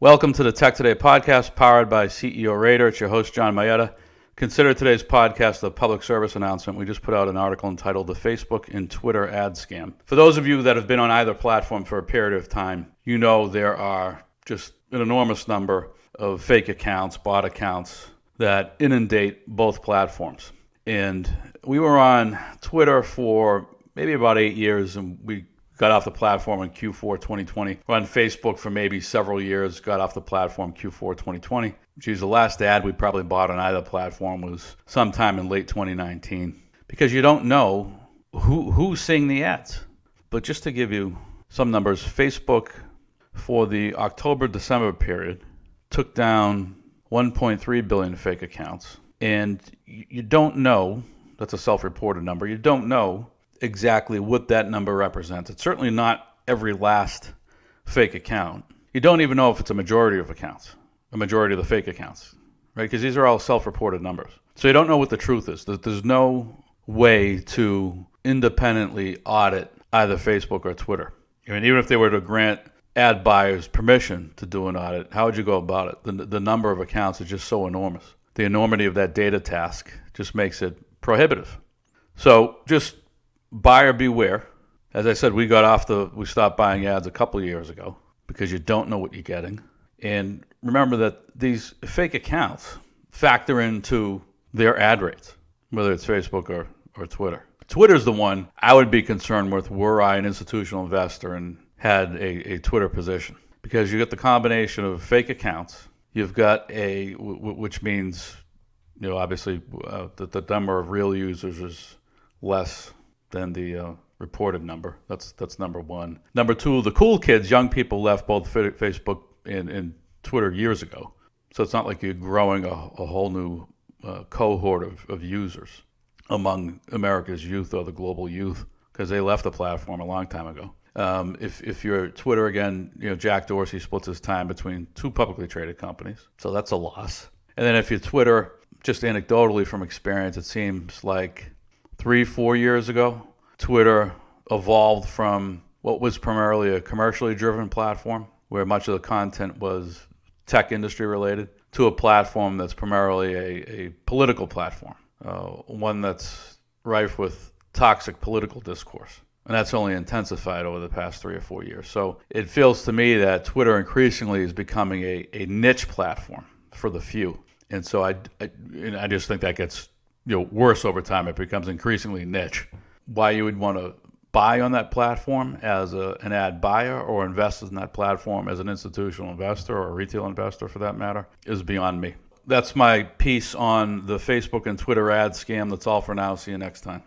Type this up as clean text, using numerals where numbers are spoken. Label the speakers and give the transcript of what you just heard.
Speaker 1: Welcome to the TEK2day podcast powered by CEO Radar. It's your host, John Mayetta. Consider today's podcast a public service announcement. We just put out an article entitled The Facebook and Twitter Ad Scam. For those of you that have been on either platform for a period of time, you know there are just an enormous number of fake accounts, bot accounts that inundate both platforms. And we were on Twitter for maybe about 8 years, and we got off the platform in Q4 2020. We're on Facebook for maybe several years, got off the platform Q4 2020. Geez, the last ad we probably bought on either platform was sometime in late 2019. Because you don't know who's seeing the ads. But just to give you some numbers, Facebook for the October-December period took down 1.3 billion fake accounts. And you don't know, that's a self-reported number, you don't know exactly what that number represents. It's certainly not every last fake account. You don't even know if it's a majority of accounts, a majority of the fake accounts, right? Because these are all self-reported numbers. So you don't know what the truth is. There's no way to independently audit either Facebook or Twitter. I mean, even if they were to grant ad buyers permission to do an audit, how would you go about it? The number of accounts is just so enormous. The enormity of that data task just makes it prohibitive. So just buyer beware. As I said, we stopped buying ads a couple of years ago because you don't know what you're getting. And remember that these fake accounts factor into their ad rates, whether it's Facebook or Twitter. Twitter's the one I would be concerned with were I an institutional investor and had a Twitter position, because you get the combination of fake accounts. You've got which means, obviously that the number of real users is less than the reported number. That's number one. Number two, the cool kids, young people, left both Facebook and Twitter years ago. So it's not like you're growing a whole new cohort of users among America's youth or the global youth, because they left the platform a long time ago. If you're Twitter, again, Jack Dorsey splits his time between two publicly traded companies. So that's a loss. And then if you're Twitter, just anecdotally from experience, it seems like 3-4 years ago, Twitter evolved from what was primarily a commercially driven platform, where much of the content was tech industry related, to a platform that's primarily a political platform, one that's rife with toxic political discourse. And that's only intensified over the past 3 or 4 years. So it feels to me that Twitter increasingly is becoming a niche platform for the few. And so I just think that gets worse over time. It becomes increasingly niche. Why you would want to buy on that platform as an ad buyer or invest in that platform as an institutional investor or a retail investor for that matter is beyond me. That's my piece on the Facebook and Twitter ad scam. That's all for now. See you next time.